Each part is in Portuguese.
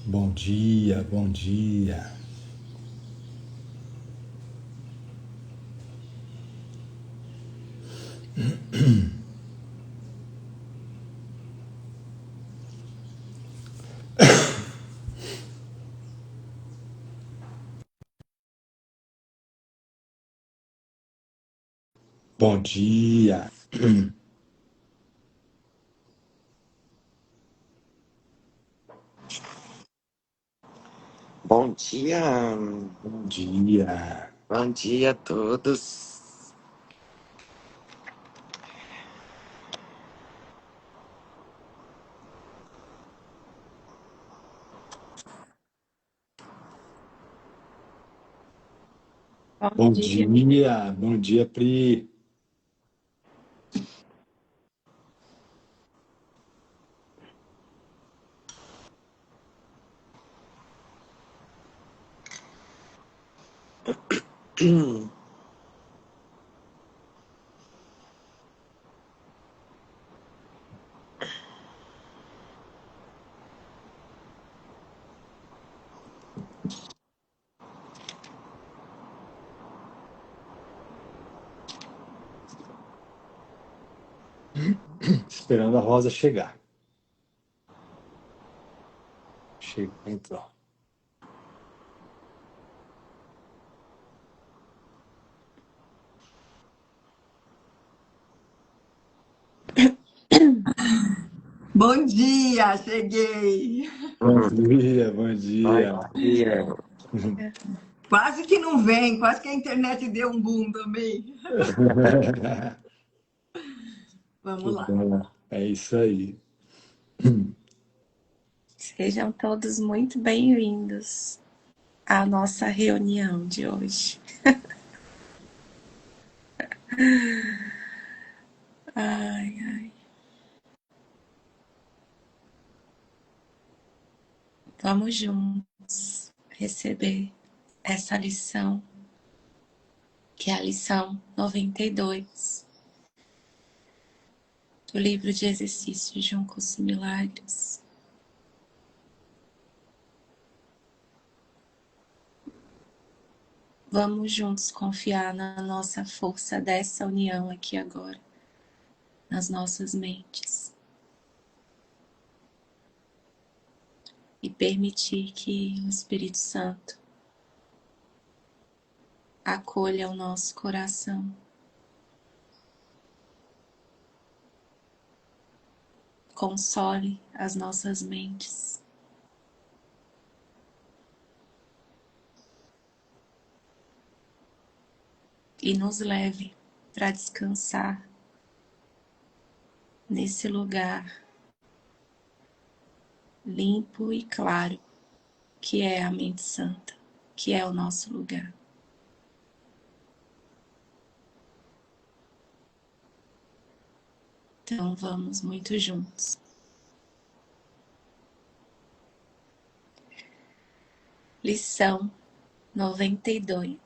Bom dia, bom dia. Bom dia. Bom dia, Bom dia. bom dia a todos. Bom Bom dia. dia. Bom dia, Pri. Esperando a Rosa chegar. Chegou, entrou. Bom dia, cheguei. Bom dia, bom Bom dia. dia. Quase que não vem, quase que a internet deu um boom também. Vamos Que lá. bom. É isso aí. Sejam todos muito bem-vindos à nossa reunião de hoje. Ai, ai. Vamos juntos receber essa lição, que é a lição 92 do livro de exercícios de Um Curso em Milagres. Vamos juntos confiar na nossa força dessa união aqui agora, nas nossas mentes. E permitir que o Espírito Santo acolha o nosso coração. Console as nossas mentes. E nos leve para descansar nesse lugar limpo e claro, que é a mente santa, que é o nosso lugar. Então vamos muito juntos. Lição 92.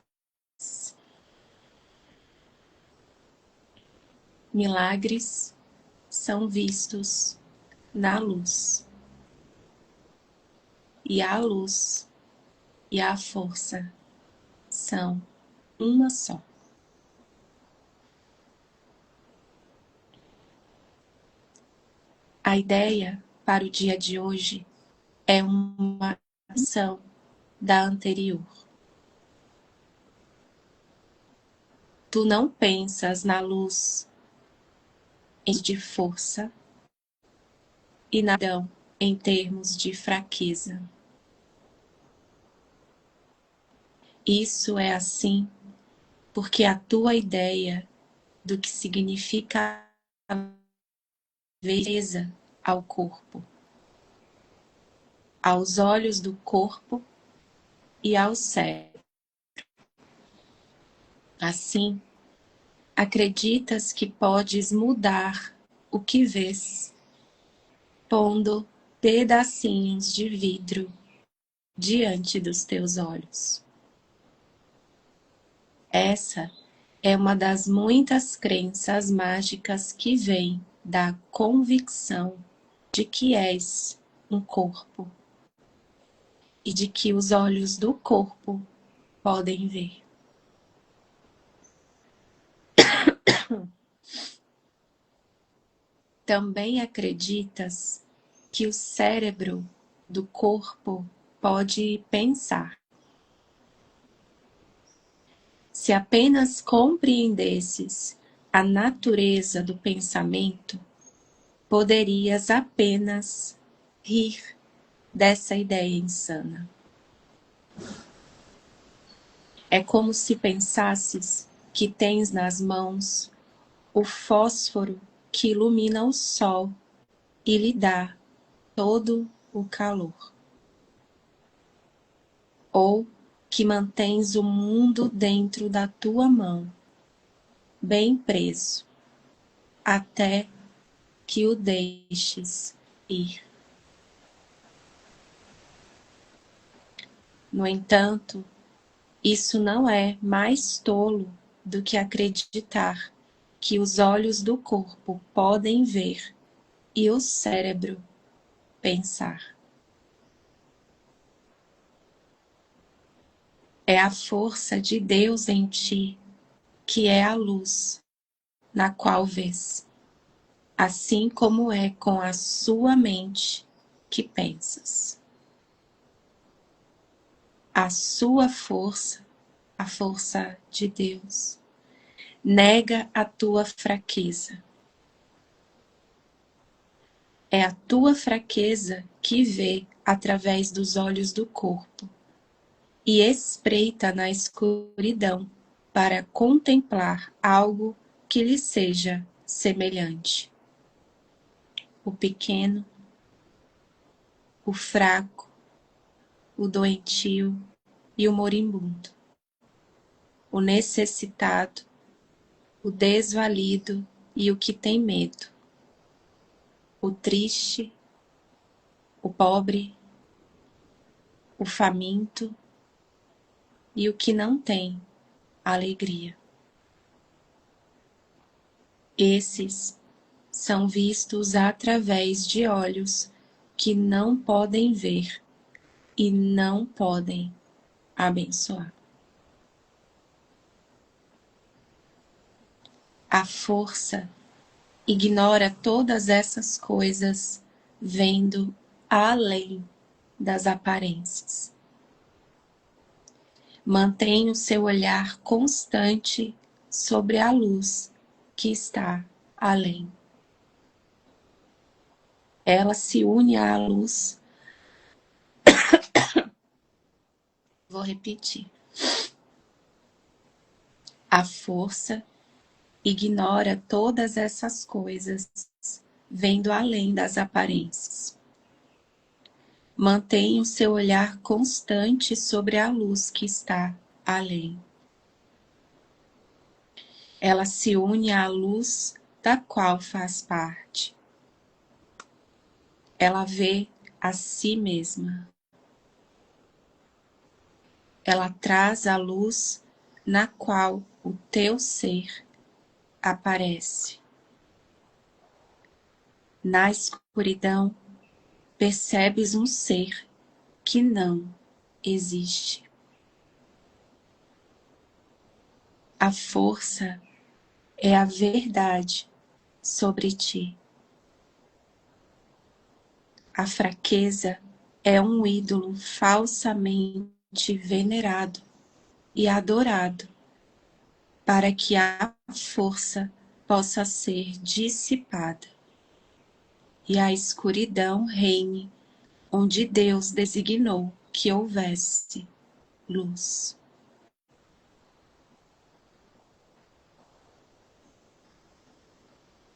Milagres são vistos na luz. E a luz e a força são uma só. A ideia para o dia de hoje é uma ação da anterior. Tu não pensas na luz de força e na perdão em termos de fraqueza. Isso é assim porque a tua ideia do que significa a beleza ao corpo, aos olhos do corpo e ao cérebro. Assim, acreditas que podes mudar o que vês, pondo pedacinhos de vidro diante dos teus olhos. Essa é uma das muitas crenças mágicas que vem da convicção de que és um corpo. e de que os olhos do corpo podem ver. Também acreditas que o cérebro do corpo pode pensar. Se apenas compreendesses a natureza do pensamento, poderias apenas rir dessa ideia insana. É como se pensasses que tens nas mãos o fósforo que ilumina o sol e lhe dá todo o calor. Ou que mantens o mundo dentro da tua mão, bem preso, até que o deixes ir. No entanto, isso não é mais tolo do que acreditar que os olhos do corpo podem ver e o cérebro pensar. É a força de Deus em ti que é a luz na qual vês, assim como é com a sua mente que pensas. A sua força, a força de Deus, nega a tua fraqueza. É a tua fraqueza que vê através dos olhos do corpo e espreita na escuridão para contemplar algo que lhe seja semelhante. O pequeno, o fraco, o doentio e o moribundo, o necessitado, o desvalido e o que tem medo, o triste, o pobre, o faminto e o que não tem alegria. Esses são vistos através de olhos que não podem ver e não podem abençoar. A força ignora todas essas coisas, vendo além das aparências. Mantém o seu olhar constante sobre a luz que está além. Ela se une à luz. Vou repetir. A força ignora todas essas coisas, vendo além das aparências. Mantém o seu olhar constante sobre a luz que está além. Ela se une à luz da qual faz parte. Ela vê a si mesma. Ela traz a luz na qual o teu ser aparece. Na escuridão, percebes um ser que não existe. A força é a verdade sobre ti. A fraqueza é um ídolo falsamente venerado e adorado, para que a força possa ser dissipada e a escuridão reine onde Deus designou que houvesse luz.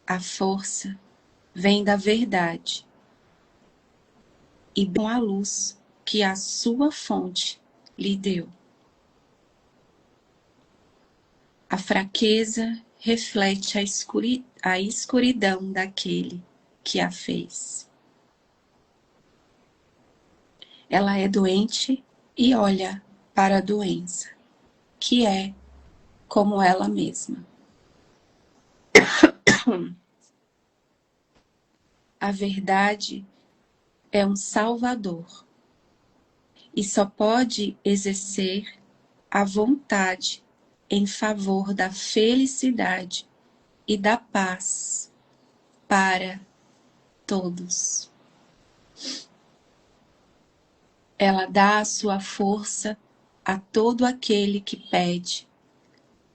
A força vem da verdade e com a luz que a sua fonte lhe deu. A fraqueza reflete a escuridão daquele que a fez. Ela é doente e olha para a doença, que é como ela mesma. A verdade é um salvador e só pode exercer a vontade em favor da felicidade e da paz para todos. Ela dá a sua força a todo aquele que pede,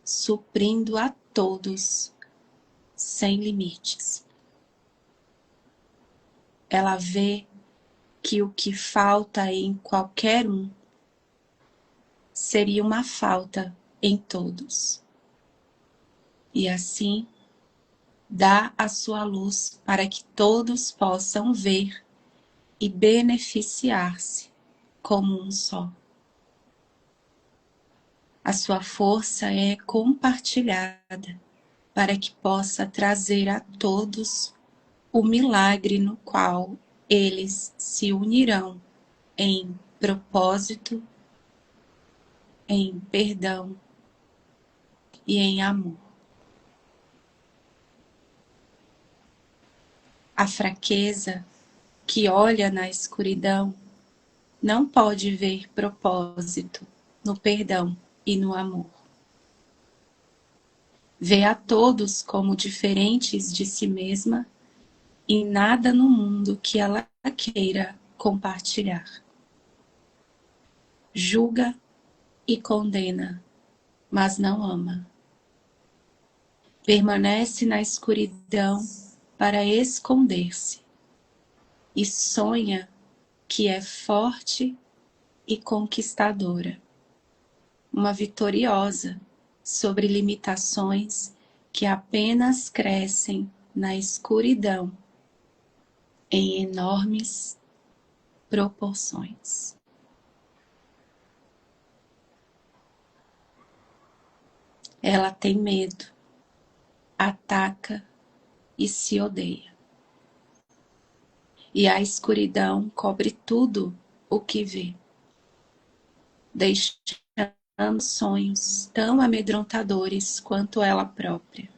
suprindo a todos sem limites. Ela vê que o que falta em qualquer um seria uma falta em todos. E assim, dá a sua luz para que todos possam ver e beneficiar-se como um só. A sua força é compartilhada para que possa trazer a todos o milagre no qual eles se unirão em propósito, em perdão e em amor. A fraqueza que olha na escuridão não pode ver propósito no perdão e no amor. Vê a todos como diferentes de si mesma e nada no mundo que ela queira compartilhar. Julga e condena, mas não ama. Permanece na escuridão para esconder-se e sonha que é forte e conquistadora, uma vitoriosa sobre limitações que apenas crescem na escuridão em enormes proporções. Ela tem medo, ataca e se odeia. E a escuridão cobre tudo o que vê, deixando sonhos tão amedrontadores quanto ela própria.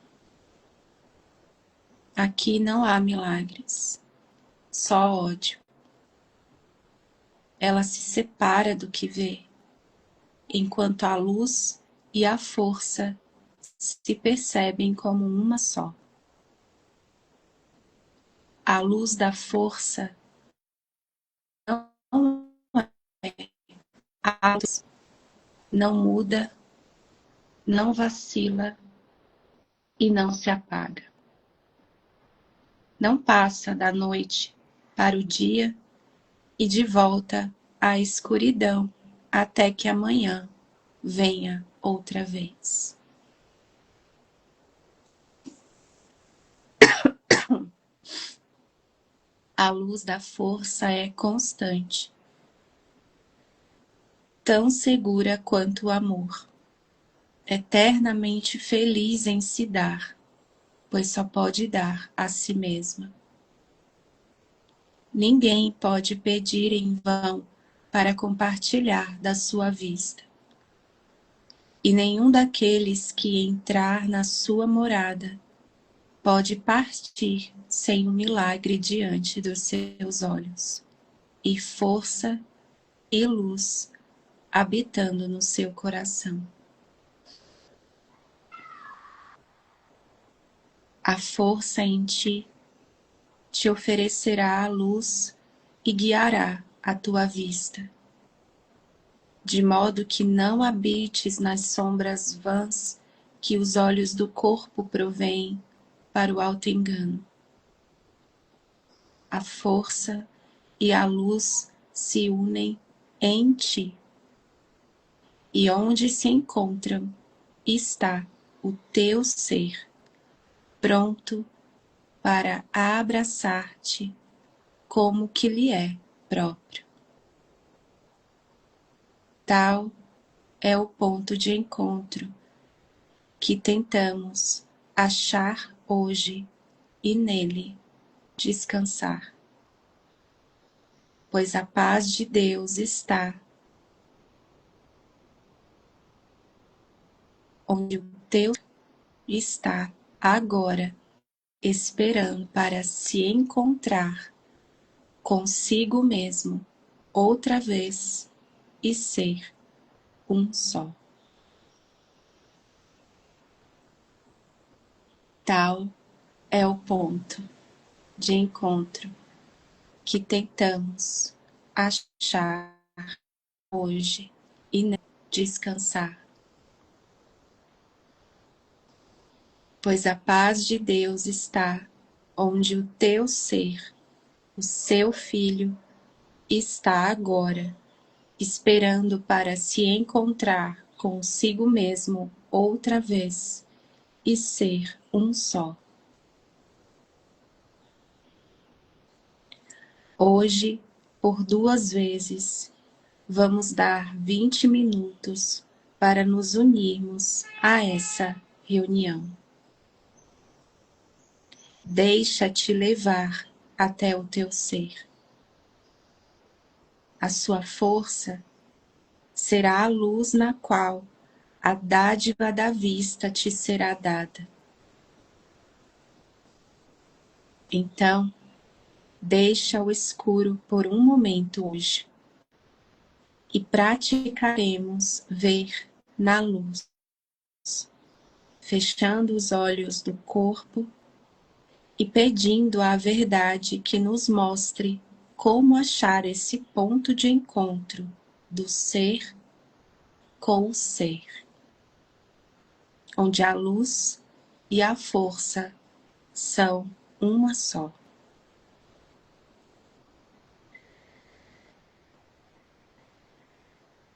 Aqui não há milagres, só ódio. Ela se separa do que vê, enquanto a luz e a força se percebem como uma só. A luz da força não é a luz, não muda, não vacila e não se apaga. Não passa da noite para o dia e de volta à escuridão até que amanhã venha outra vez. A luz da força é constante, tão segura quanto o amor, eternamente feliz em se dar, pois só pode dar a si mesma. Ninguém pode pedir em vão para compartilhar da sua vista. E nenhum daqueles que entrar na sua morada pode partir sem um milagre diante dos seus olhos, e força e luz habitando no seu coração. A força em ti te oferecerá a luz e guiará a tua vista, de modo que não habites nas sombras vãs que os olhos do corpo provêm para o auto-engano. A força e a luz se unem em ti, e onde se encontram está o teu ser, pronto para abraçar-te como que lhe é próprio. Tal é o ponto de encontro que tentamos achar hoje e nele descansar, pois a paz de Deus está onde o teu está agora, esperando para se encontrar consigo mesmo outra vez e ser um só. Tal é o ponto de encontro que tentamos achar hoje e descansar. Pois a paz de Deus está onde o teu ser, o seu filho, está agora, esperando para se encontrar consigo mesmo outra vez e ser um só. Hoje, por 2 vezes, vamos dar 20 minutos para nos unirmos a essa reunião. Deixa-te levar até o teu ser. A sua força será a luz na qual a dádiva da vista te será dada. Então, deixa o escuro por um momento hoje e praticaremos ver na luz, fechando os olhos do corpo e pedindo à verdade que nos mostre como achar esse ponto de encontro do ser com o ser, onde a luz e a força são uma só.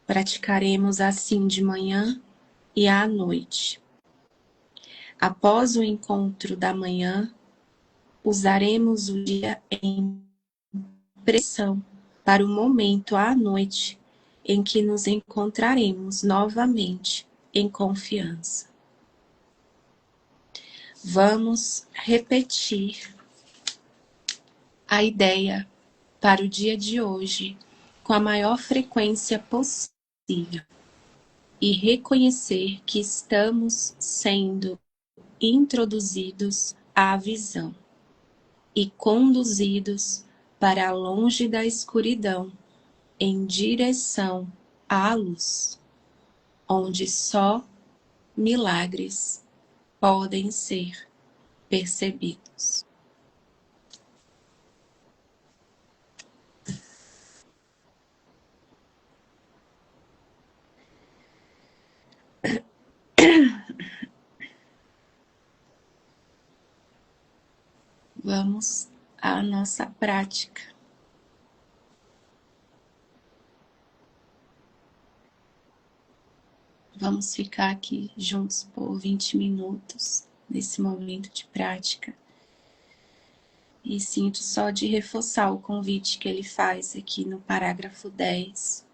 Praticaremos assim de manhã e à noite. Após o encontro da manhã, usaremos o dia em pressão para o momento à noite em que nos encontraremos novamente em confiança. Vamos repetir a ideia para o dia de hoje com a maior frequência possível e reconhecer que estamos sendo introduzidos à visão e conduzidos para longe da escuridão em direção à luz, onde só milagres podem ser percebidos. Vamos à nossa prática. Vamos ficar aqui juntos por 20 minutos, nesse momento de prática. E sinto só de reforçar o convite que ele faz aqui no parágrafo 10.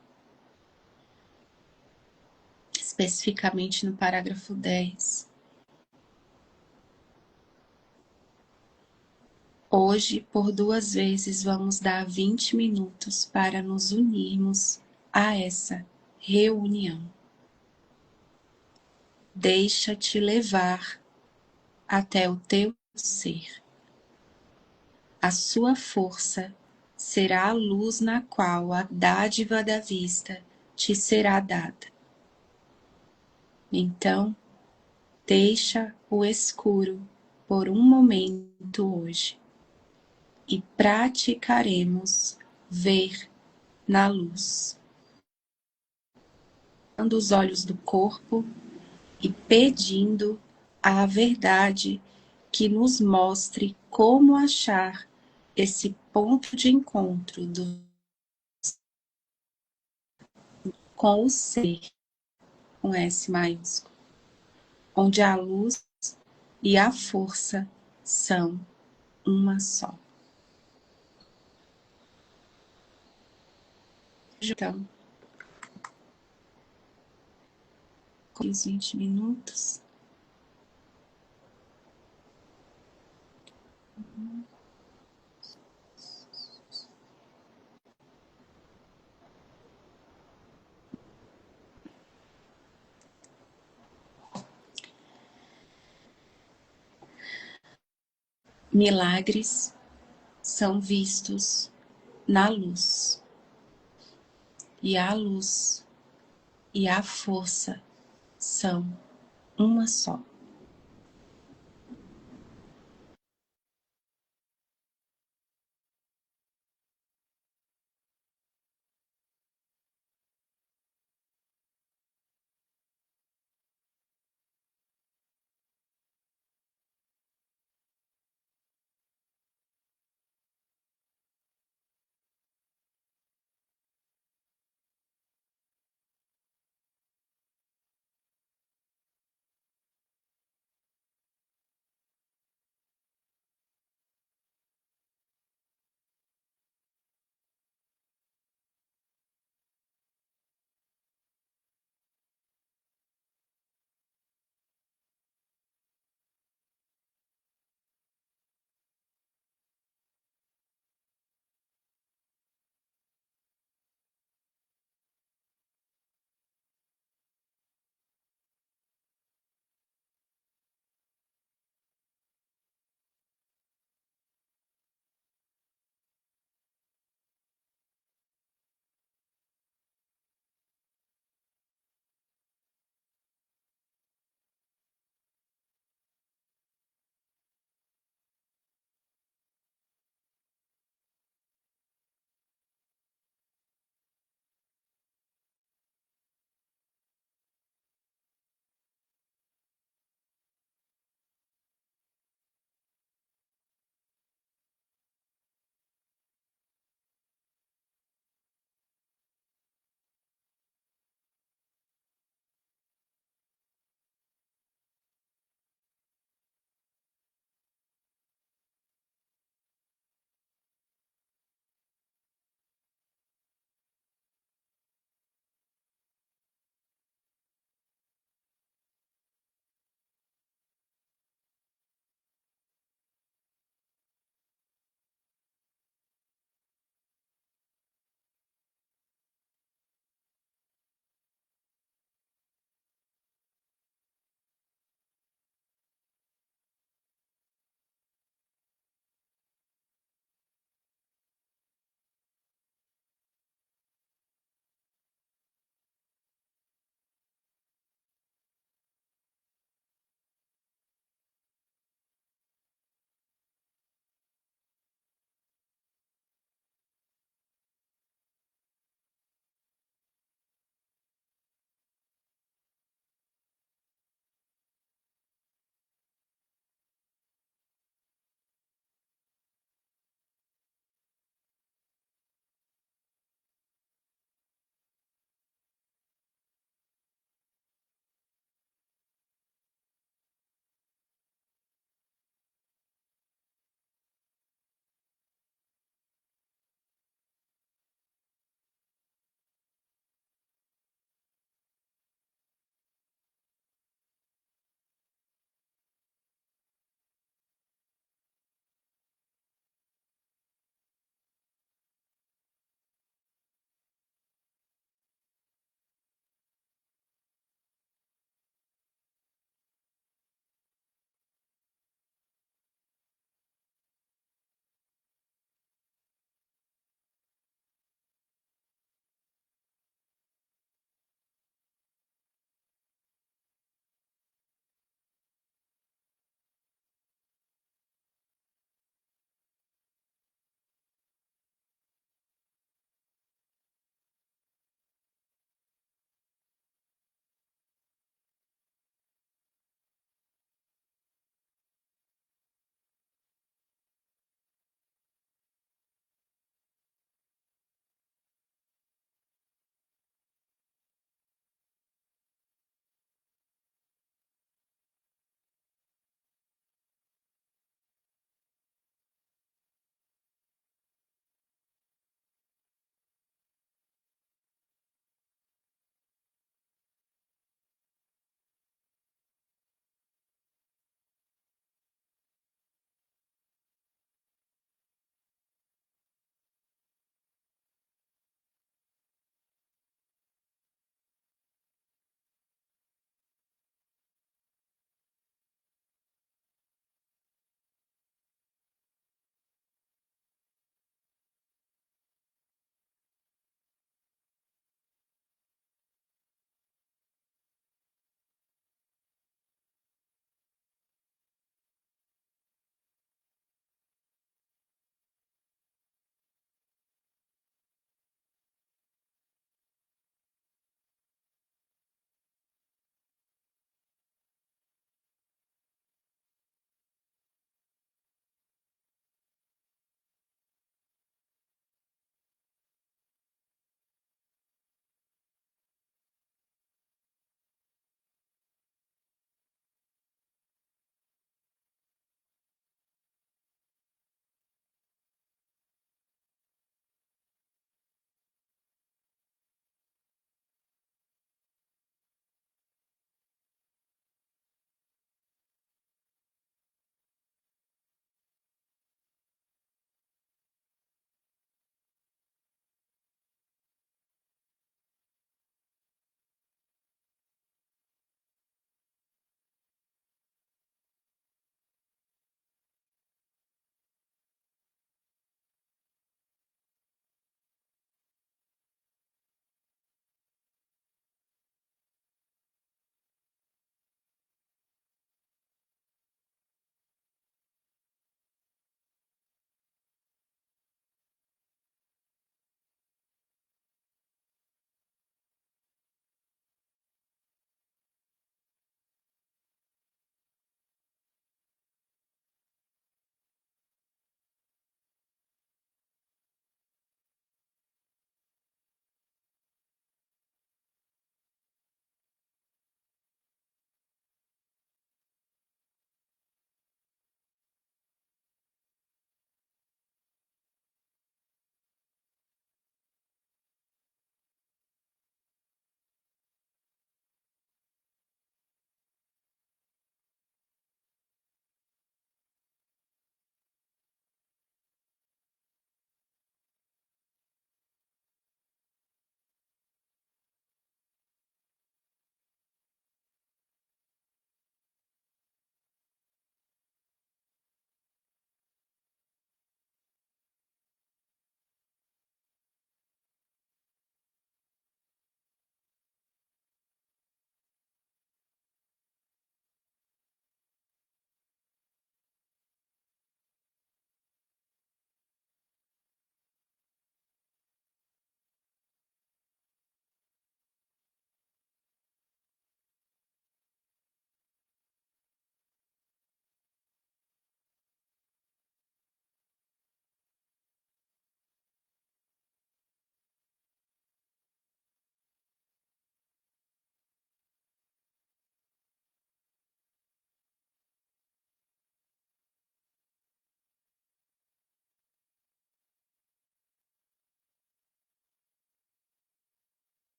Especificamente no parágrafo 10. Hoje, por 2 vezes, vamos dar 20 minutos para nos unirmos a essa reunião. Deixa-te levar até o teu ser. A sua força será a luz na qual a dádiva da vista te será dada. Então, deixa o escuro por um momento hoje e praticaremos ver na luz. Fechando os olhos do corpo e pedindo à verdade que nos mostre como achar esse ponto de encontro com o ser, com S maiúsculo, onde a luz e a força são uma só. Então, com os 20 minutos. Milagres são vistos na luz. e a luz e a força são uma só.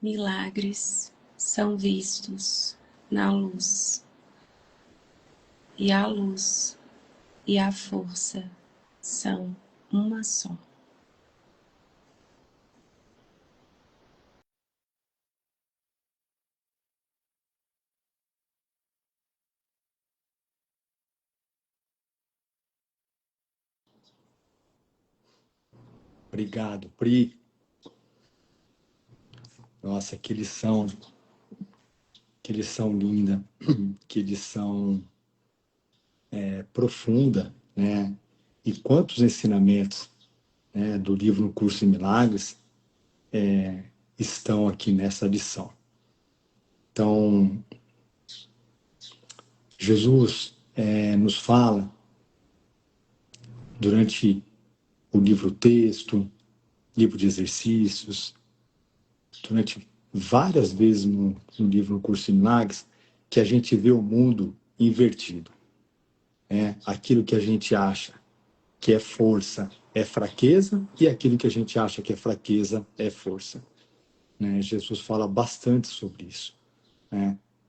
milagres são vistos na luz, e a luz e a força são uma só. Obrigado, Pri. Nossa, que lição linda, que lição profunda, né? E quantos ensinamentos, né, do livro No Curso em Milagres estão aqui nessa lição. Então, Jesus nos fala durante o livro-texto, livro de exercícios, durante várias vezes no livro No Curso em Milagres, que a gente vê o mundo invertido. Aquilo que a gente acha que é força é fraqueza, e aquilo que a gente acha que é fraqueza é força. Jesus fala bastante sobre isso.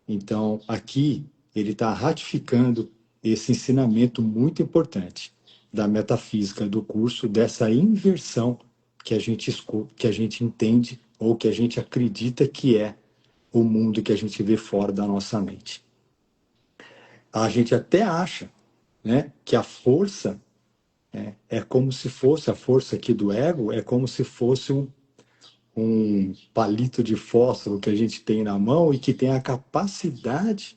Então, aqui, ele está ratificando esse ensinamento muito importante da metafísica do curso, dessa inversão que a gente entende ou que a gente acredita que é o mundo que a gente vê fora da nossa mente. A gente até acha, né, que a força é como se fosse, a força aqui do ego, é como se fosse um palito de fósforo que a gente tem na mão e que tem a capacidade,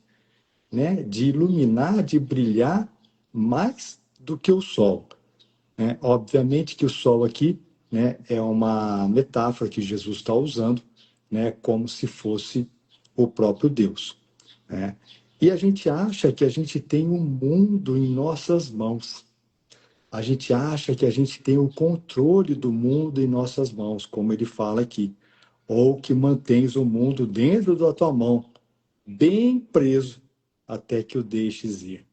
né, de iluminar, de brilhar mais do que o sol. Obviamente que o sol aqui, né, é uma metáfora que Jesus está usando, né, como se fosse o próprio Deus. E a gente acha que a gente tem um mundo em nossas mãos. A gente acha que a gente tem o controle do mundo em nossas mãos, como ele fala aqui. Ou que mantens o mundo dentro da tua mão, bem preso, até que o deixes ir.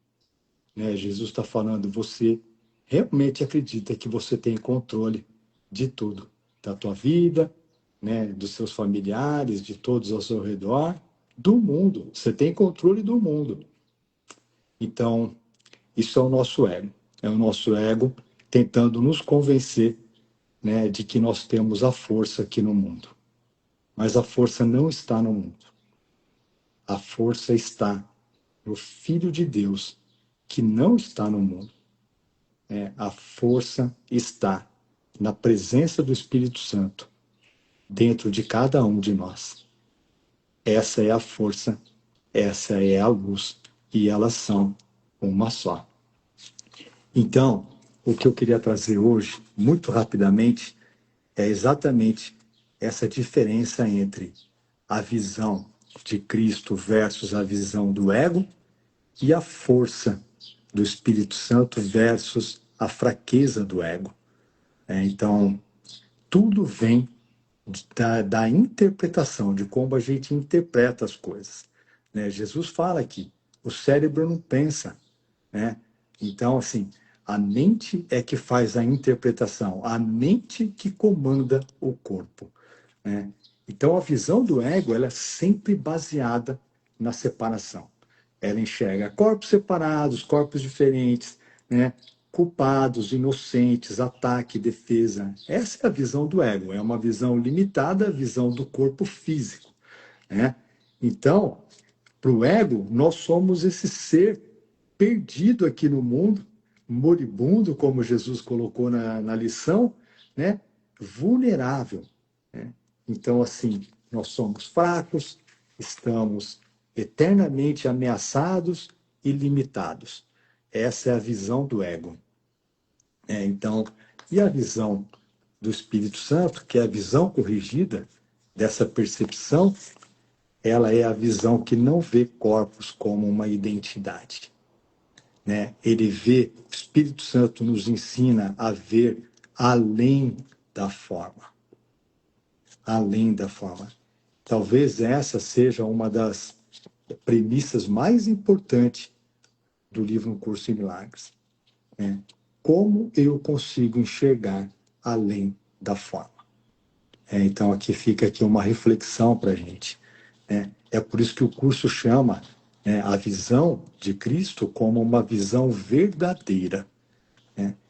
Jesus está falando, você realmente acredita que você tem controle de tudo, da tua vida, dos seus familiares, de todos ao seu redor, do mundo. Você tem controle do mundo. Então, isso é o nosso ego. É o nosso ego tentando nos convencer, de que nós temos a força aqui no mundo. Mas a força não está no mundo. A força está no Filho de Deus, que não está no mundo. A força está na presença do Espírito Santo dentro de cada um de nós. Essa é a força, essa é a luz, e elas são uma só. Então, o que eu queria trazer hoje, muito rapidamente, é exatamente essa diferença entre a visão de Cristo versus a visão do ego e a força do Espírito Santo versus a fraqueza do ego. Então, tudo vem da interpretação, de como a gente interpreta as coisas. Jesus fala que o cérebro não pensa. Então, assim, a mente é que faz a interpretação, a mente que comanda o corpo. Então, a visão do ego, ela é sempre baseada na separação. Ela enxerga corpos separados, corpos diferentes, culpados, inocentes, ataque, defesa. Essa é a visão do ego, é uma visão limitada à visão do corpo físico. Então, para o ego, nós somos esse ser perdido aqui no mundo, moribundo, como Jesus colocou na lição, vulnerável. Então, assim, nós somos fracos, estamos eternamente ameaçados e limitados. Essa é a visão do ego. Então, e a visão do Espírito Santo, que é a visão corrigida dessa percepção, ela é a visão que não vê corpos como uma identidade. Ele vê, o Espírito Santo nos ensina a ver além da forma. Além da forma. Talvez essa seja uma das premissas mais importantes do livro Um Curso em Milagres. Como eu consigo enxergar além da forma? Então, aqui fica aqui uma reflexão para a gente. É por isso que o curso chama a visão de Cristo como uma visão verdadeira.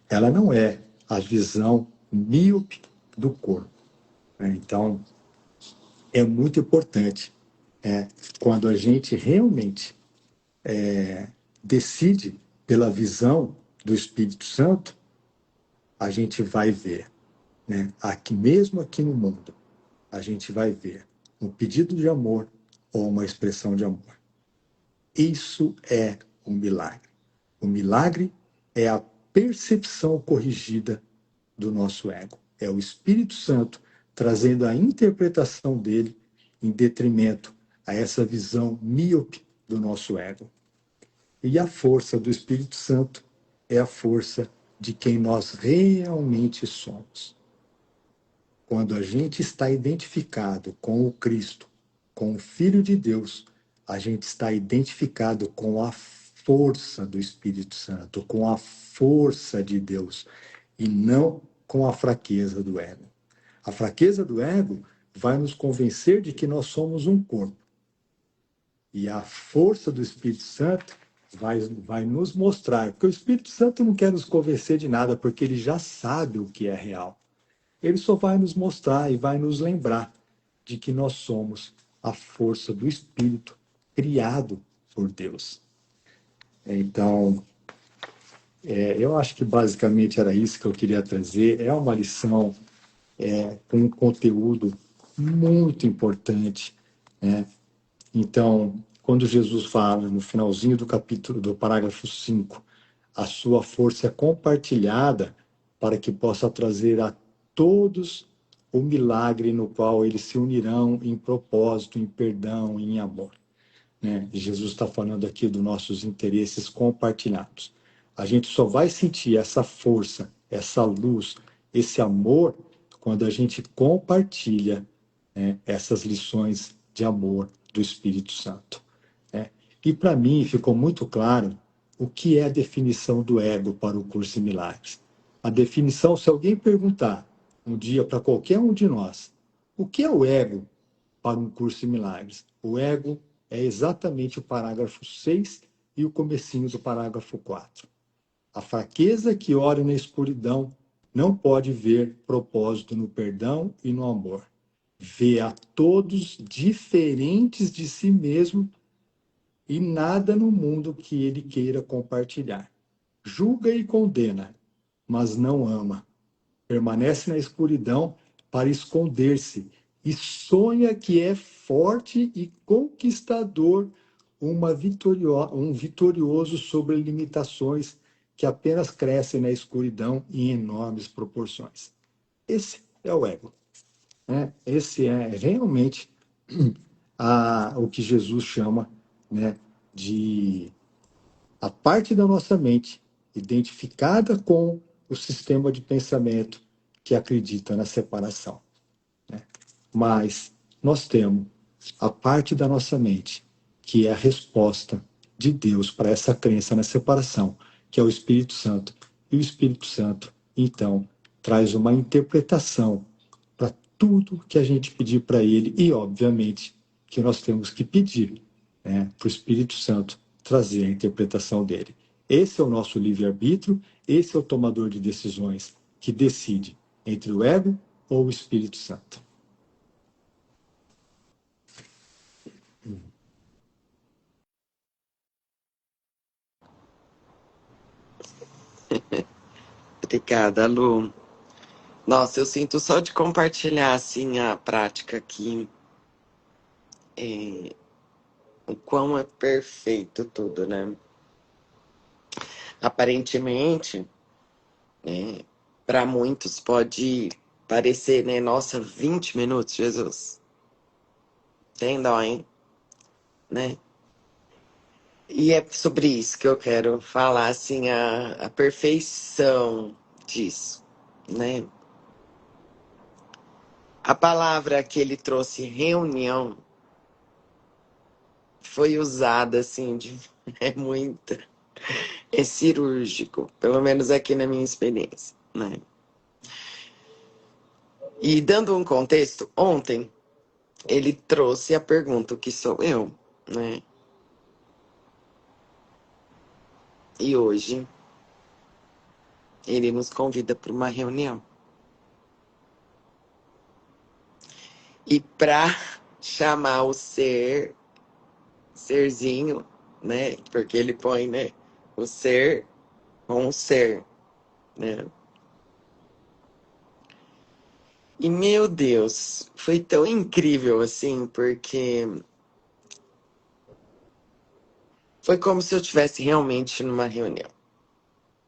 Ela não é a visão míope do corpo. Então, é muito importante quando a gente realmente decide pela visão do Espírito Santo, a gente vai ver, aqui mesmo aqui no mundo, a gente vai ver um pedido de amor ou uma expressão de amor. Isso é um milagre. O milagre é a percepção corrigida do nosso ego. É o Espírito Santo trazendo a interpretação dele em detrimento a essa visão míope do nosso ego. E a força do Espírito Santo é a força de quem nós realmente somos. Quando a gente está identificado com o Cristo, com o Filho de Deus, a gente está identificado com a força do Espírito Santo, com a força de Deus, e não com a fraqueza do ego. A fraqueza do ego vai nos convencer de que nós somos um corpo. E a força do Espírito Santo vai nos mostrar, porque o Espírito Santo não quer nos convencer de nada, porque ele já sabe o que é real. Ele só vai nos mostrar e vai nos lembrar de que nós somos a força do Espírito criado por Deus. Então, eu acho que basicamente era isso que eu queria trazer. É uma lição com um conteúdo muito importante, né? Então, quando Jesus fala no finalzinho do capítulo, do parágrafo 5, a sua força é compartilhada para que possa trazer a todos o milagre no qual eles se unirão em propósito, em perdão, em amor. Jesus está falando aqui dos nossos interesses compartilhados. A gente só vai sentir essa força, essa luz, esse amor, quando a gente compartilha essas lições de amor do Espírito Santo. E para mim ficou muito claro o que é a definição do ego para o curso em Milagres. A definição, se alguém perguntar um dia para qualquer um de nós, o que é o ego para um curso em Milagres? O ego é exatamente o parágrafo 6 e o comecinho do parágrafo 4. A fraqueza que ora na escuridão não pode ver propósito no perdão e no amor. Vê a todos diferentes de si mesmo e nada no mundo que ele queira compartilhar. Julga e condena, mas não ama. Permanece na escuridão para esconder-se e sonha que é forte e conquistador, um vitorioso sobre limitações que apenas crescem na escuridão em enormes proporções. Esse é o ego. Esse é realmente o que Jesus chama de a parte da nossa mente identificada com o sistema de pensamento que acredita na separação. Mas nós temos a parte da nossa mente que é a resposta de Deus para essa crença na separação, que é o Espírito Santo. E o Espírito Santo, então, traz uma interpretação para tudo que a gente pedir para ele e, obviamente, que nós temos que pedir para o Espírito Santo trazer a interpretação dele. Esse é o nosso livre-arbítrio, esse é o tomador de decisões que decide entre o ego ou o Espírito Santo. Obrigada, Lu. Nossa, eu sinto só de compartilhar assim a prática aqui, o quão é perfeito tudo, né? Aparentemente, para muitos pode parecer, né? Nossa, 20 minutos, Jesus. Tem dó, hein? Né? E é sobre isso que eu quero falar, assim, a perfeição disso, né? A palavra que ele trouxe, reunião, foi usada, assim, é cirúrgico, pelo menos aqui na minha experiência, né? E dando um contexto, ontem ele trouxe a pergunta: o que sou eu, né? E hoje ele nos convida para uma reunião. E para chamar o serzinho, né? Porque ele põe, né? O ser com o ser, né? E, meu Deus, foi tão incrível, assim, porque foi como se eu estivesse realmente numa reunião,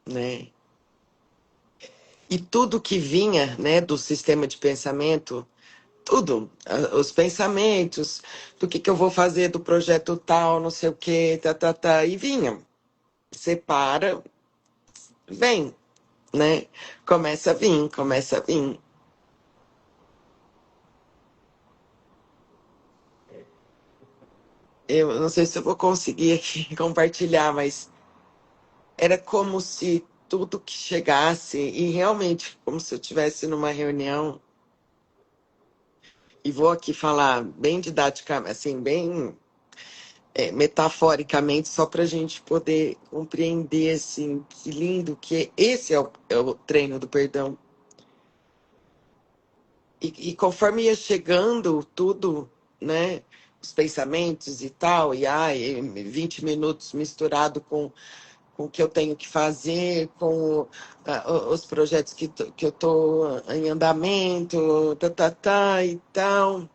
né? E tudo que vinha, né, do sistema de pensamento, tudo, os pensamentos, do que eu vou fazer do projeto tal, não sei o quê, e vinha. Você para, vem, né? Começa a vir, começa a vir. Eu não sei se eu vou conseguir aqui compartilhar, mas era como se tudo que chegasse, e realmente como se eu estivesse numa reunião, e vou aqui falar bem didaticamente, assim, bem metaforicamente, só para a gente poder compreender, assim, que lindo que esse é o treino do perdão. E conforme ia chegando tudo, né, os pensamentos e tal, e 20 minutos misturado com o que eu tenho que fazer, com os projetos que eu estou em andamento, e tal.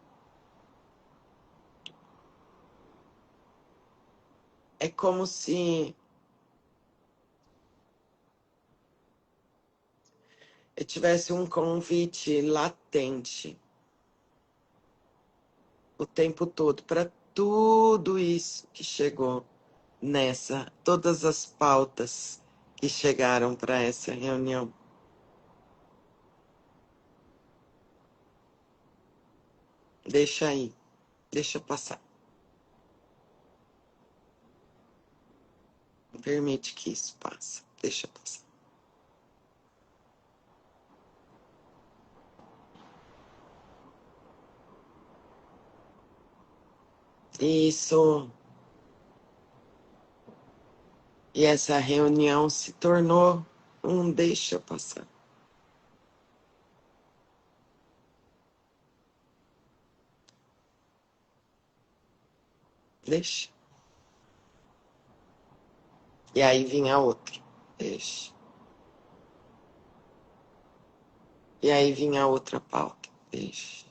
É como se eu tivesse um convite latente o tempo todo para tudo isso que chegou todas as pautas que chegaram para essa reunião. Deixa aí, deixa passar. Permite que isso passe, deixa passar. Isso. E essa reunião se tornou um deixa passar. Deixa. E aí vinha outra. Deixa. E aí vinha outra pauta. Deixa.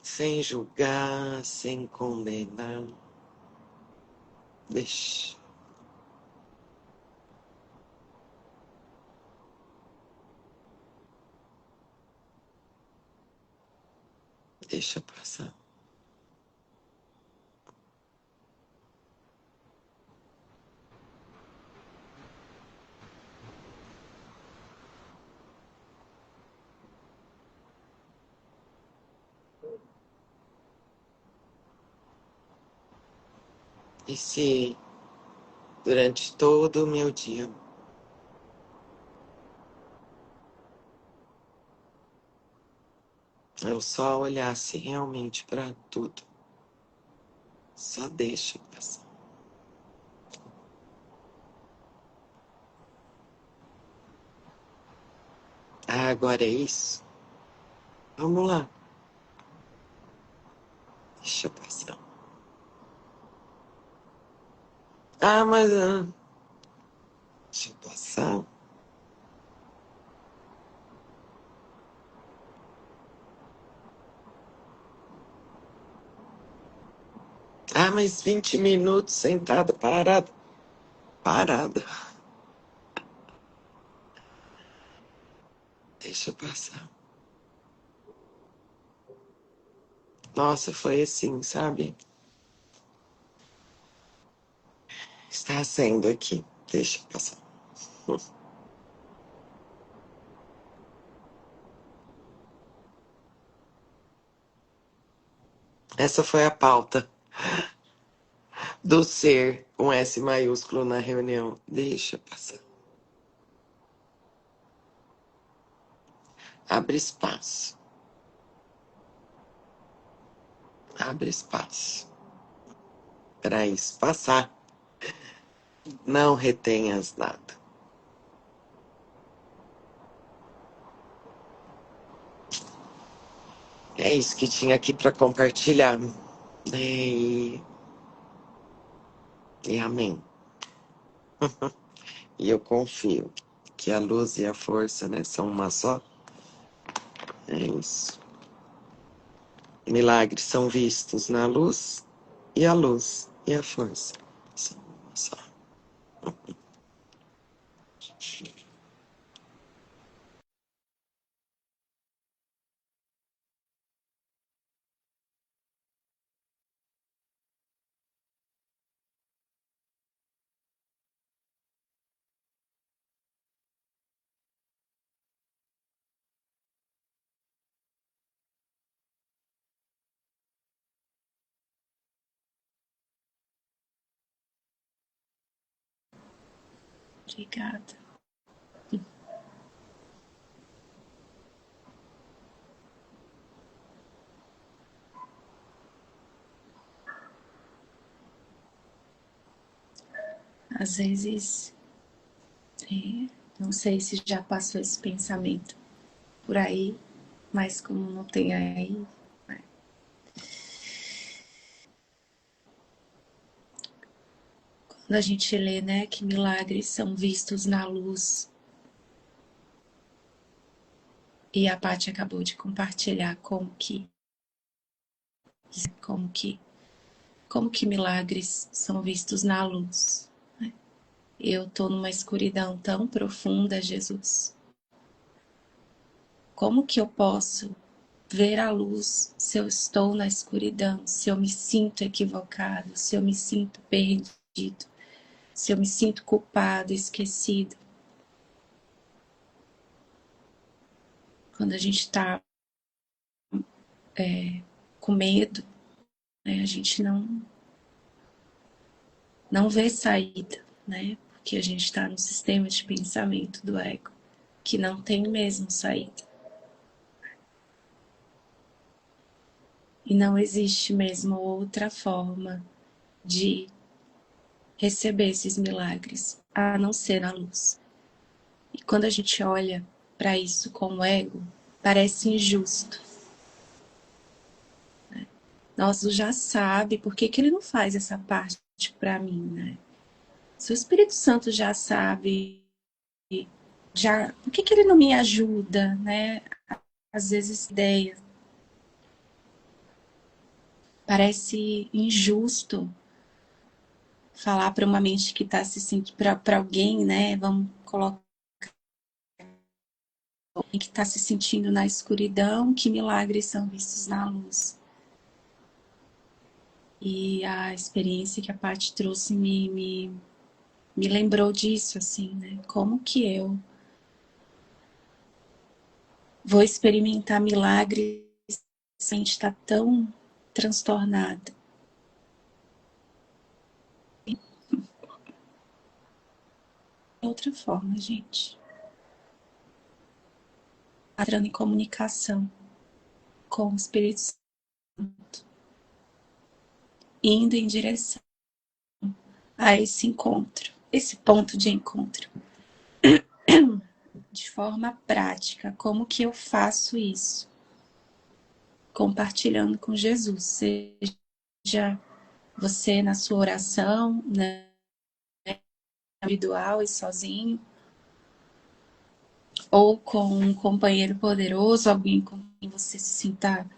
Sem julgar, sem condenar. Deixa. Deixa passar. E se durante todo o meu dia eu só olhasse realmente para tudo, só deixa passar. Ah, agora é isso? Vamos lá. Deixa passar. Ah, mas... deixa passar. Ah, mas 20 minutos sentada, parada. Parada. Deixa passar. Nossa, foi assim, sabe? Está sendo aqui. Deixa passar. Essa foi a pauta do ser com S maiúsculo na reunião. Deixa passar. Abre espaço. Abre espaço para isso passar. Não retenhas nada. É isso que tinha aqui para compartilhar. E amém. E eu confio que a luz e a força, né, são uma só. É isso. Milagres são vistos na luz e a luz e a força são uma só. Obrigada. Às vezes, não sei se já passou esse pensamento por aí, mas como não tem aí, quando a gente lê, né, que milagres são vistos na luz, e a Paty acabou de compartilhar como que milagres são vistos na luz. Eu tô numa escuridão tão profunda, Jesus. Como que eu posso ver a luz se eu estou na escuridão, se eu me sinto equivocado, se eu me sinto perdido, se eu me sinto culpado, esquecido? Quando a gente está com medo, né, a gente não vê saída, né? Porque a gente está no sistema de pensamento do ego, que não tem mesmo saída. E não existe mesmo outra forma de receber esses milagres, a não ser na luz. E quando a gente olha para isso como ego, parece injusto. Nossa, já sabe, por que ele não faz essa parte para mim, né? Se o Espírito Santo já sabe, por que ele não me ajuda, né? Às vezes ideia parece injusto falar para uma mente que está se sentindo, para alguém, né? Vamos colocar que está se sentindo na escuridão, que milagres são vistos na luz. E a experiência que a Paty trouxe me lembrou disso, assim, né? Como que eu vou experimentar milagres se a gente está tão transtornada? Outra forma, gente. Entrando em comunicação com o Espírito Santo, indo em direção a esse encontro, esse ponto de encontro. De forma prática, como que eu faço isso? Compartilhando com Jesus, seja você na sua oração, né, individual e sozinho, ou com um companheiro poderoso, alguém com quem você se sinta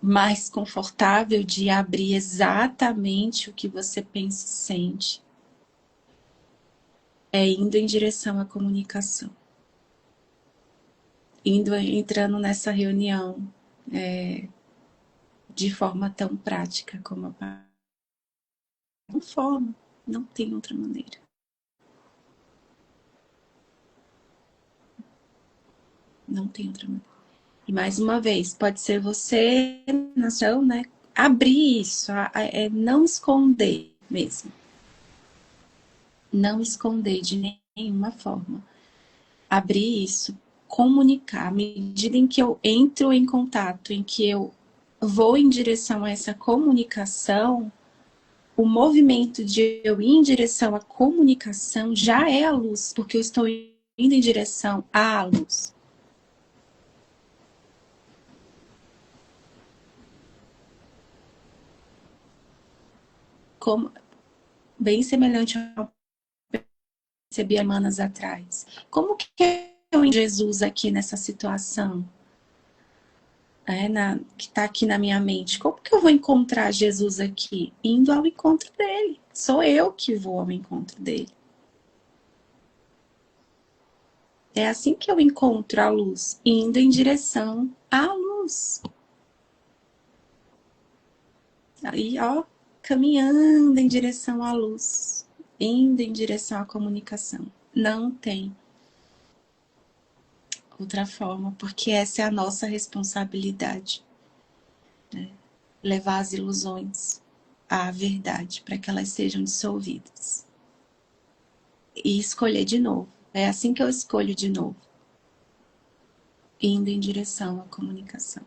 mais confortável de abrir exatamente o que você pensa e sente. É indo em direção à comunicação. Entrando nessa reunião de forma tão prática como a forma, não tem outra maneira. Não tem outra maneira. E mais uma vez, pode ser você, nação, né? Abrir isso, não esconder mesmo. Não esconder de nenhuma forma. Abrir isso comunicar. À medida em que eu entro em contato, em que eu vou em direção a essa comunicação, o movimento de eu ir em direção à comunicação já é a luz, porque eu estou indo em direção à luz. Como, bem semelhante ao que eu percebi semanas atrás. Como que eu Jesus aqui nessa situação? Que está aqui na minha mente. Como que eu vou encontrar Jesus aqui? Indo ao encontro dele. Sou eu que vou ao encontro dele. É assim que eu encontro a luz, indo em direção à luz. Aí, ó, caminhando em direção à luz, indo em direção à comunicação. Não tem outra forma, porque essa é a nossa responsabilidade, né? Levar as ilusões à verdade, para que elas sejam dissolvidas. E escolher de novo. É assim que eu escolho de novo. Indo em direção à comunicação.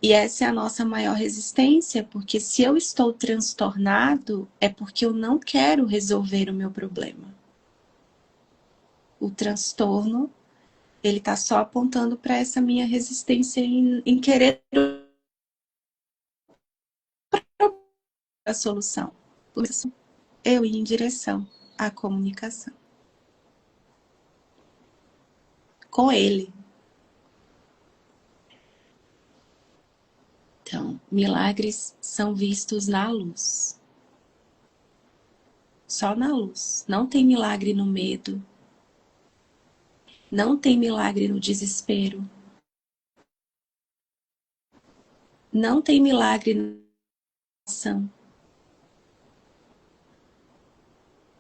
E essa é a nossa maior resistência, porque se eu estou transtornado, é porque eu não quero resolver o meu problema. O transtorno, ele está só apontando para essa minha resistência em querer a solução. Por isso, eu ir em direção à comunicação. Com ele. Então, milagres são vistos na luz. Só na luz. Não tem milagre no medo. Não tem milagre no desespero. Não tem milagre na ação.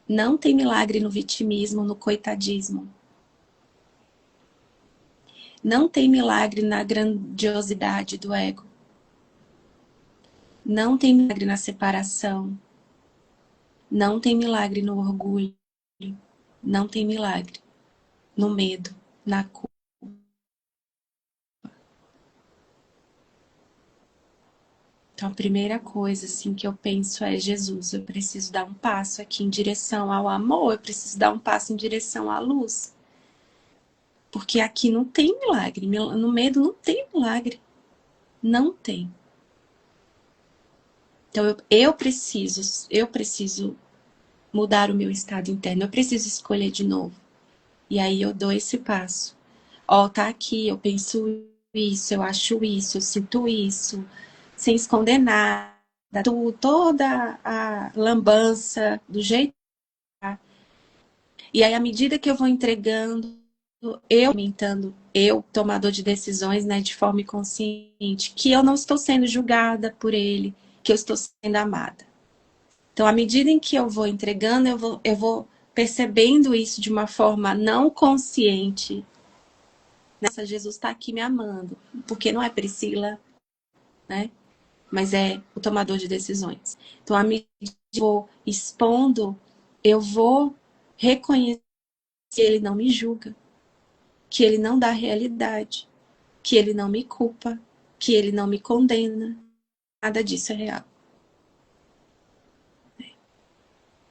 Não tem milagre no vitimismo, no coitadismo. Não tem milagre na grandiosidade do ego. Não tem milagre na separação. Não tem milagre no orgulho. Não tem milagre no medo, na culpa. Então, a primeira coisa assim, que eu penso é: Jesus, eu preciso dar um passo aqui em direção ao amor, eu preciso dar um passo em direção à luz. Porque aqui não tem milagre, no medo não tem milagre. Não tem. Então, eu preciso mudar o meu estado interno, eu preciso escolher de novo. E aí eu dou esse passo. Ó, tá aqui, eu penso isso, eu acho isso, eu sinto isso, sem esconder nada, toda a lambança, do jeito que tá. E aí, à medida que eu vou entregando, eu aumentando, eu, tomador de decisões, né, de forma inconsciente, que eu não estou sendo julgada por ele, que eu estou sendo amada. Então, à medida em que eu vou entregando, eu vou percebendo isso de uma forma não consciente. Nossa, Jesus está aqui me amando, porque não é Priscila, né? Mas é o tomador de decisões. Então, à medida que eu vou expondo, eu vou reconhecer que ele não me julga, que ele não dá realidade, que ele não me culpa, que ele não me condena. Nada disso é real.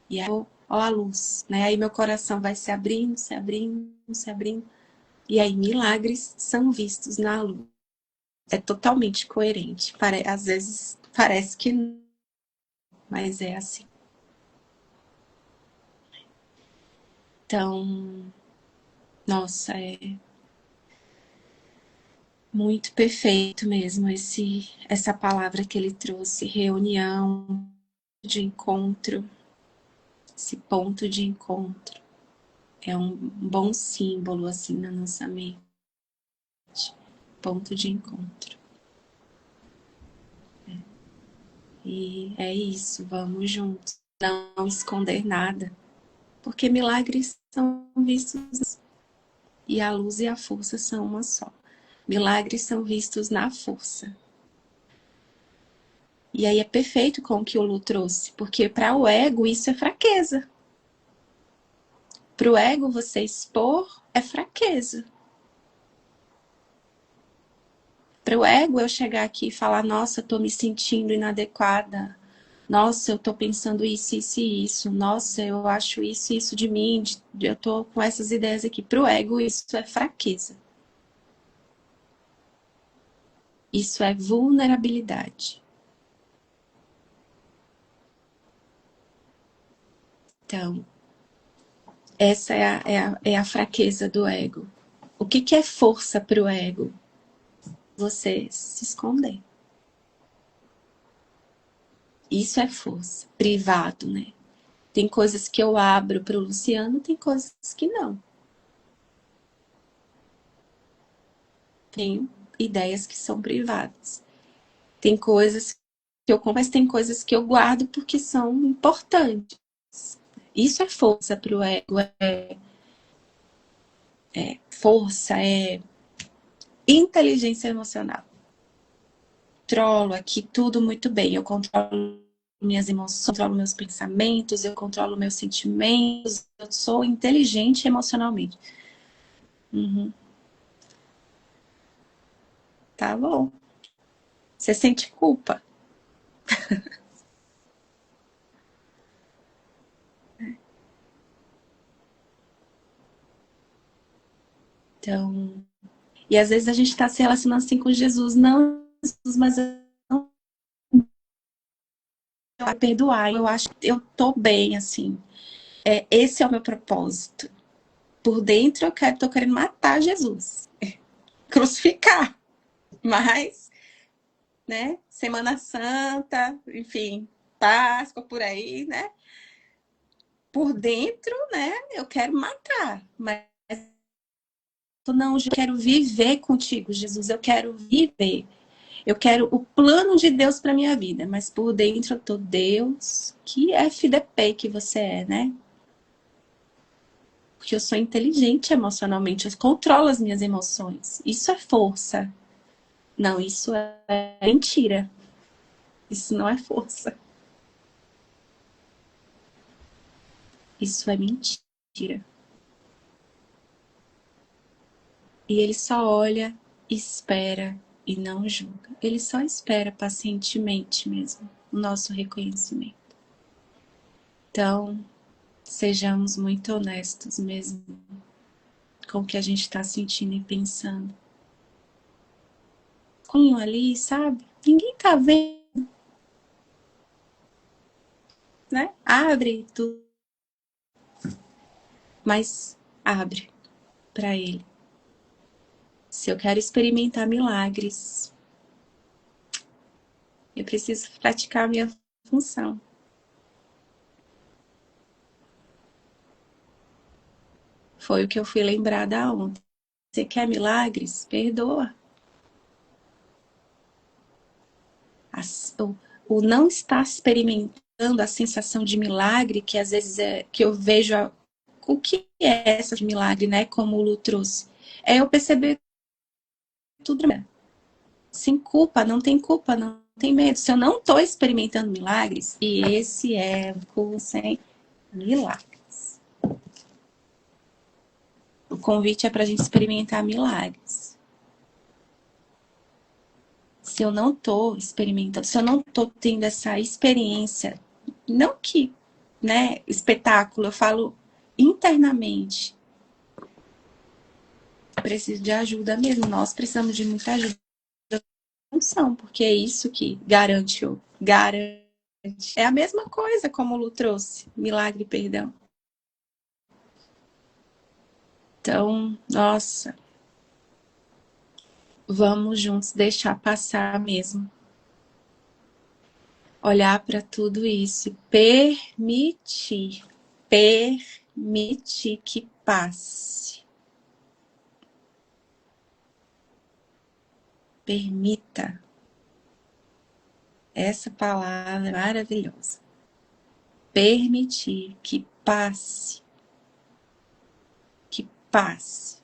E aí, ó a luz, né? Aí meu coração vai se abrindo, se abrindo, se abrindo. E aí milagres são vistos na luz. É totalmente coerente. Às vezes parece que não, mas é assim. Então, nossa, é muito perfeito mesmo essa palavra que ele trouxe, reunião de encontro, esse ponto de encontro. É um bom símbolo assim na nossa mente. Ponto de encontro. E é isso, vamos juntos. Não esconder nada, porque milagres são vistos e a luz e a força são uma só. Milagres são vistos na força. E aí é perfeito com o que o Lu trouxe, porque para o ego isso é fraqueza. Para o ego você expor é fraqueza. Para o ego, eu chegar aqui e falar, nossa, eu tô me sentindo inadequada. Nossa, eu tô pensando isso, isso e isso. Nossa, eu acho isso e isso de mim. Eu tô com essas ideias aqui. Para o ego, isso é fraqueza. Isso é vulnerabilidade. Então, essa é a fraqueza do ego. O que é força para o ego? Você se esconder. Isso é força. Privado, né? Tem coisas que eu abro para o Luciano, tem coisas que não. Tenho ideias que são privadas. Tem coisas que eu compro, mas tem coisas que eu guardo porque são importantes. Isso é força para o ego. É força, é inteligência emocional. Controlo aqui tudo muito bem. Eu controlo minhas emoções, controlo meus pensamentos, eu controlo meus sentimentos. Eu sou inteligente emocionalmente. Uhum. Tá bom. Você sente culpa. Então, e às vezes a gente está se relacionando assim com Jesus, não, Jesus, mas eu não vai perdoar. Eu acho que eu tô bem, assim. Esse é o meu propósito. Por dentro tô querendo matar Jesus. Crucificar. Mas, né? Semana Santa, enfim, Páscoa por aí, né? Por dentro, né? Eu quero matar. Mas não, eu quero viver contigo, Jesus. Eu quero viver. Eu quero o plano de Deus para minha vida, mas por dentro eu tô, Deus, que FDP que você é, né? Porque eu sou inteligente emocionalmente, eu controlo as minhas emoções. Isso é força. Não, isso é mentira. Isso não é força. Isso é mentira. E ele só olha, espera e não julga. Ele só espera pacientemente mesmo o nosso reconhecimento. Então, sejamos muito honestos mesmo com o que a gente está sentindo e pensando. Com ali, sabe? Ninguém tá vendo, né? Abre tudo, mas abre para ele. Se eu quero experimentar milagres, eu preciso praticar a minha função. Foi o que eu fui lembrada ontem. Você quer milagres? Perdoa. O não estar experimentando a sensação de milagre, que às vezes que eu vejo o que é essa de milagre, né? Como o Lu trouxe. É eu perceber tudo sem culpa, não tem medo. Se eu não estou experimentando milagres, e esse é o curso sem milagres. O convite é para a gente experimentar milagres. Se eu não estou experimentando, se eu não estou tendo essa experiência, não que, né, espetáculo, eu falo internamente. Preciso de ajuda mesmo. Nós precisamos de muita ajuda. Não, porque é isso que garante. É a mesma coisa como o Lu trouxe, milagre e perdão. Então, nossa, vamos juntos deixar passar mesmo. Olhar para tudo isso e permitir que passe. Permita. Essa palavra é maravilhosa. Permitir que passe. Que passe.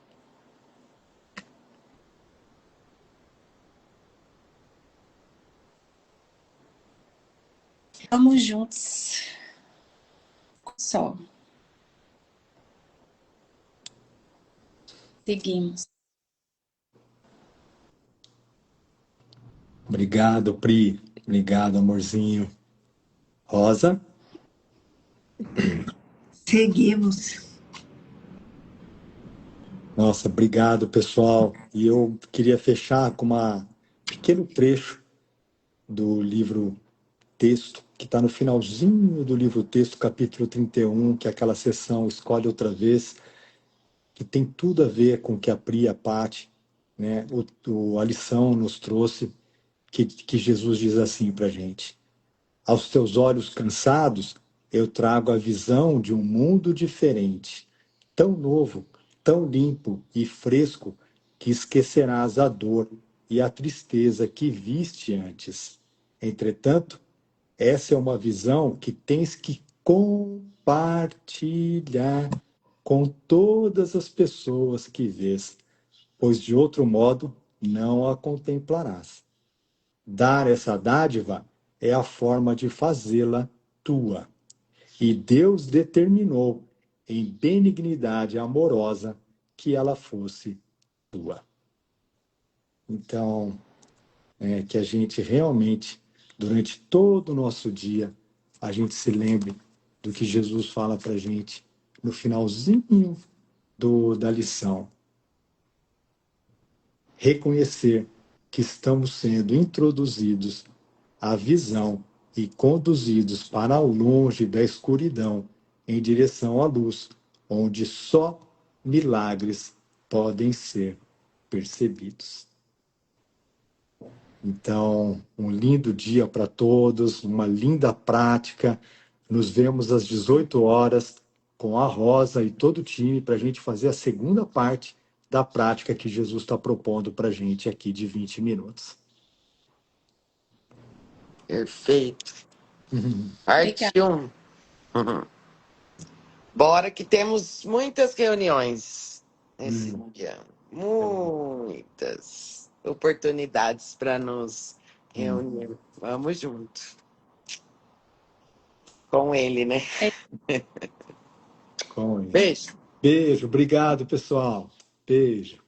Vamos juntos. Só. Seguimos. Obrigado, Pri. Obrigado, amorzinho. Rosa? Seguimos. Nossa, obrigado, pessoal. E eu queria fechar com um pequeno trecho do livro texto, que está no finalzinho do livro texto, capítulo 31, que é aquela sessão Escolhe Outra Vez, que tem tudo a ver com o que a Pri e a Paty, né, a lição nos trouxe, que Jesus diz assim para a gente: aos teus olhos cansados, eu trago a visão de um mundo diferente, tão novo, tão limpo e fresco, que esquecerás a dor e a tristeza que viste antes. Entretanto, essa é uma visão que tens que compartilhar com todas as pessoas que vês, pois de outro modo não a contemplarás. Dar essa dádiva é a forma de fazê-la tua. E Deus determinou, em benignidade amorosa, que ela fosse tua. Então, que a gente realmente, durante todo o nosso dia, a gente se lembre do que Jesus fala para a gente no finalzinho da lição. Reconhecer que estamos sendo introduzidos à visão e conduzidos para longe da escuridão, em direção à luz, onde só milagres podem ser percebidos. Então, um lindo dia para todos, uma linda prática. Nos vemos às 18 horas com a Rosa e todo o time para a gente fazer a segunda parte da prática que Jesus está propondo para a gente aqui de 20 minutos. Perfeito. Parte 1. Bora que temos muitas reuniões nesse dia. Muitas oportunidades para nos reunir. Vamos junto. Com ele, né? Com ele. Beijo. Beijo, obrigado, pessoal. Beijo.